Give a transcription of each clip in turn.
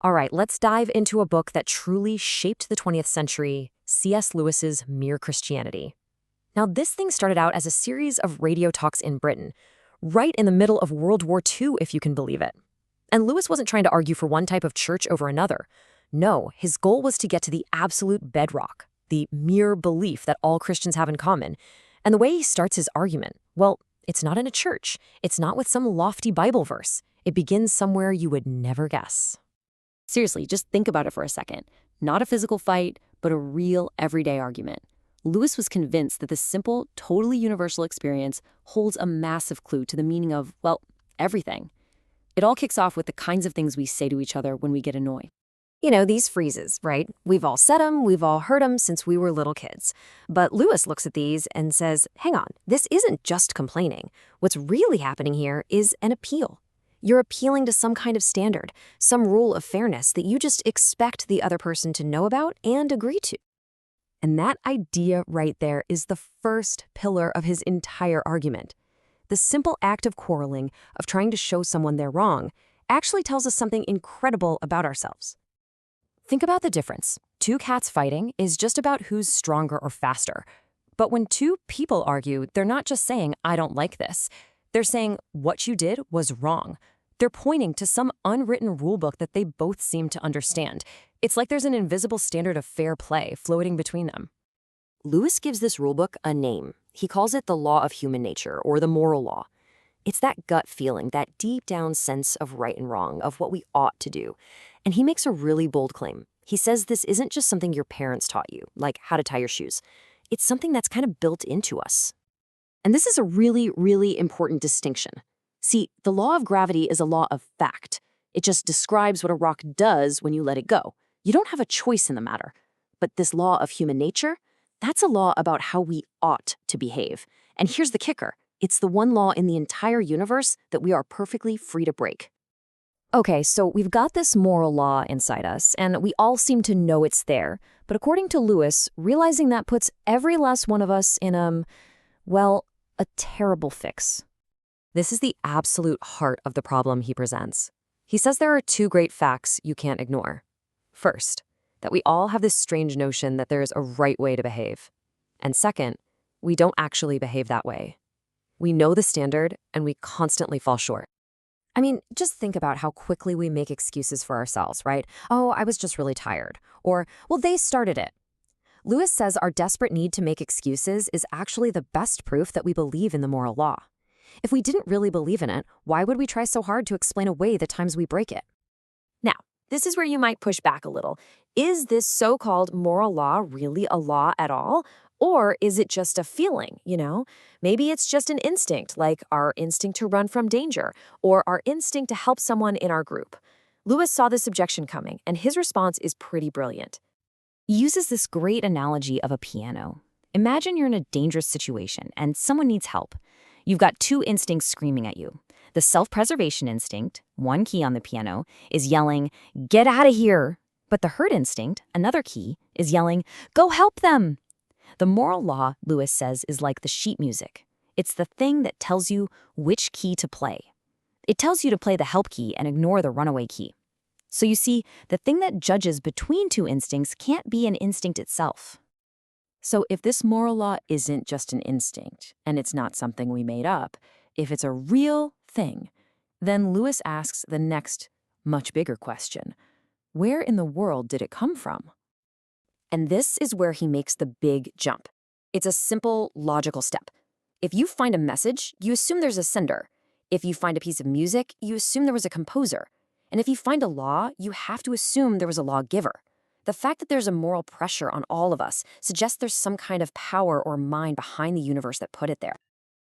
All right, let's dive into a book that truly shaped the 20th century, C.S. Lewis's Mere Christianity. Now, this thing started out as a series of radio talks in Britain, right in the middle of World War II, if you can believe it. And Lewis wasn't trying to argue for one type of church over another. No, his goal was to get to the absolute bedrock, the mere belief that all Christians have in common. And the way he starts his argument, well, it's not in a church. It's not with some lofty Bible verse. It begins somewhere you would never guess. Seriously, just think about it for a second. Not a physical fight, but a real everyday argument. Lewis was convinced that this simple, totally universal experience holds a massive clue to the meaning of, well, everything. It all kicks off with the kinds of things we say to each other when we get annoyed. You know, these phrases, right? We've all said them, we've all heard them since we were little kids. But Lewis looks at these and says, hang on, this isn't just complaining. What's really happening here is an appeal. You're appealing to some kind of standard, some rule of fairness that you just expect the other person to know about and agree to. And that idea right there is the first pillar of his entire argument. The simple act of quarreling, of trying to show someone they're wrong, actually tells us something incredible about ourselves. Think about the difference. Two cats fighting is just about who's stronger or faster. But when two people argue, they're not just saying, I don't like this. They're saying, what you did was wrong. They're pointing to some unwritten rulebook that they both seem to understand. It's like there's an invisible standard of fair play floating between them. Lewis gives this rulebook a name. He calls it the law of human nature, or the moral law. It's that gut feeling, that deep down sense of right and wrong, of what we ought to do. And he makes a really bold claim. He says this isn't just something your parents taught you, like how to tie your shoes. It's something that's kind of built into us. And this is a really, really important distinction. See, the law of gravity is a law of fact. It just describes what a rock does when you let it go. You don't have a choice in the matter. But this law of human nature, that's a law about how we ought to behave. And here's the kicker. It's the one law in the entire universe that we are perfectly free to break. Okay, so we've got this moral law inside us, and we all seem to know it's there. But according to Lewis, realizing that puts every last one of us in a terrible fix. This is the absolute heart of the problem he presents. He says there are two great facts you can't ignore. First, that we all have this strange notion that there is a right way to behave. And second, we don't actually behave that way. We know the standard, and we constantly fall short. I mean, just think about how quickly we make excuses for ourselves, right? Oh, I was just really tired. Or, well, they started it. Lewis says our desperate need to make excuses is actually the best proof that we believe in the moral law. If we didn't really believe in it, why would we try so hard to explain away the times we break it? Now, this is where you might push back a little. Is this so-called moral law really a law at all? Or is it just a feeling, Maybe it's just an instinct, like our instinct to run from danger, or our instinct to help someone in our group. Lewis saw this objection coming, and his response is pretty brilliant. He uses this great analogy of a piano. Imagine you're in a dangerous situation, and someone needs help. You've got two instincts screaming at you. The self-preservation instinct, one key on the piano, is yelling, "Get out of here!" But the herd instinct, another key, is yelling, "Go help them!" The moral law, Lewis says, is like the sheet music. It's the thing that tells you which key to play. It tells you to play the help key and ignore the runaway key. So you see, the thing that judges between two instincts can't be an instinct itself. So if this moral law isn't just an instinct, and it's not something we made up, if it's a real thing, then Lewis asks the next, much bigger question. Where in the world did it come from? And this is where he makes the big jump. It's a simple, logical step. If you find a message, you assume there's a sender. If you find a piece of music, you assume there was a composer. And if you find a law, you have to assume there was a lawgiver. The fact that there's a moral pressure on all of us suggests there's some kind of power or mind behind the universe that put it there.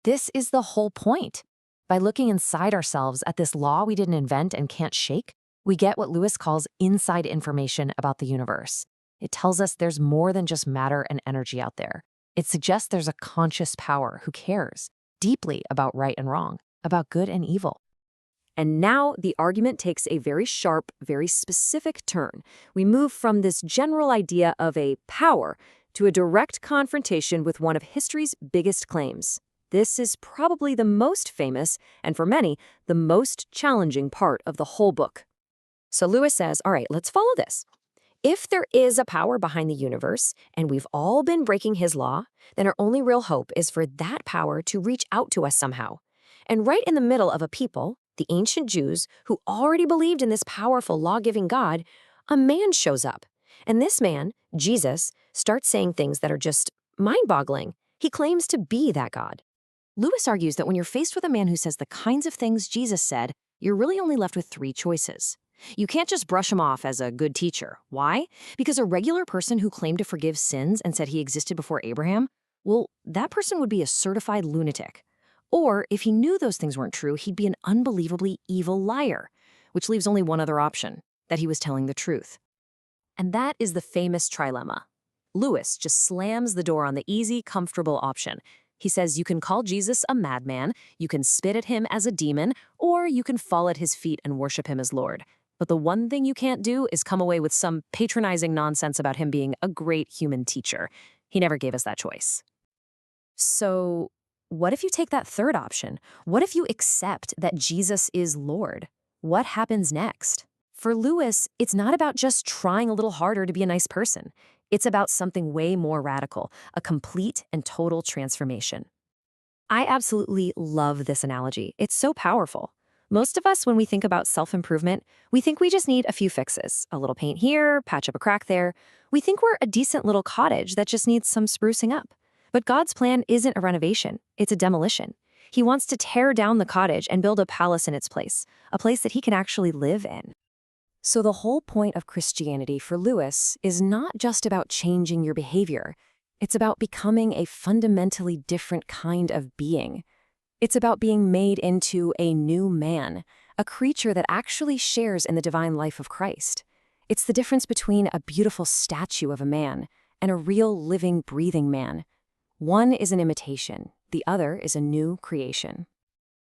This is the whole point. By looking inside ourselves at this law we didn't invent and can't shake, we get what Lewis calls inside information about the universe. It tells us there's more than just matter and energy out there. It suggests there's a conscious power who cares deeply about right and wrong, about good and evil. And now the argument takes a very sharp, very specific turn. We move from this general idea of a power to a direct confrontation with one of history's biggest claims. This is probably the most famous, and for many, the most challenging part of the whole book. So Lewis says, all right, let's follow this. If there is a power behind the universe, and we've all been breaking his law, then our only real hope is for that power to reach out to us somehow. And right in the middle of a people, the ancient Jews, who already believed in this powerful law-giving God, a man shows up. And this man, Jesus, starts saying things that are just mind-boggling. He claims to be that God. Lewis argues that when you're faced with a man who says the kinds of things Jesus said, you're really only left with three choices. You can't just brush him off as a good teacher. Why? Because a regular person who claimed to forgive sins and said he existed before Abraham, well, that person would be a certified lunatic. Or if he knew those things weren't true, he'd be an unbelievably evil liar, which leaves only one other option, that he was telling the truth. And that is the famous trilemma. Lewis just slams the door on the easy, comfortable option. He says you can call Jesus a madman, you can spit at him as a demon, or you can fall at his feet and worship him as Lord. But the one thing you can't do is come away with some patronizing nonsense about him being a great human teacher. He never gave us that choice. So, what if you take that third option? What if you accept that Jesus is Lord? What happens next? For Lewis, it's not about just trying a little harder to be a nice person. It's about something way more radical, a complete and total transformation. I absolutely love this analogy. It's so powerful. Most of us, when we think about self-improvement, we think we just need a few fixes. A little paint here, patch up a crack there. We think we're a decent little cottage that just needs some sprucing up. But God's plan isn't a renovation, it's a demolition. He wants to tear down the cottage and build a palace in its place, a place that he can actually live in. So the whole point of Christianity for Lewis is not just about changing your behavior. It's about becoming a fundamentally different kind of being. It's about being made into a new man, a creature that actually shares in the divine life of Christ. It's the difference between a beautiful statue of a man and a real living, breathing man. One is an imitation, the other is a new creation.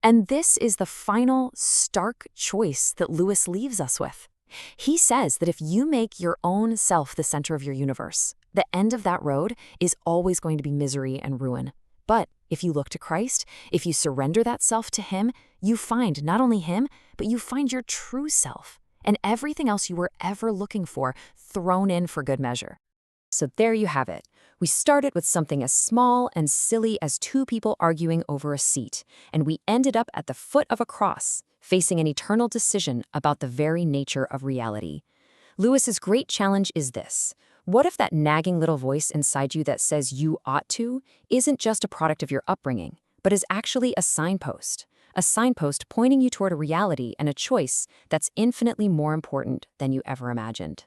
And this is the final, stark choice that Lewis leaves us with. He says that if you make your own self the center of your universe, the end of that road is always going to be misery and ruin. But if you look to Christ, if you surrender that self to him, you find not only him, but you find your true self and everything else you were ever looking for thrown in for good measure. So there you have it. We started with something as small and silly as two people arguing over a seat, and we ended up at the foot of a cross, facing an eternal decision about the very nature of reality. Lewis's great challenge is this. What if that nagging little voice inside you that says you ought to isn't just a product of your upbringing, but is actually a signpost pointing you toward a reality and a choice that's infinitely more important than you ever imagined?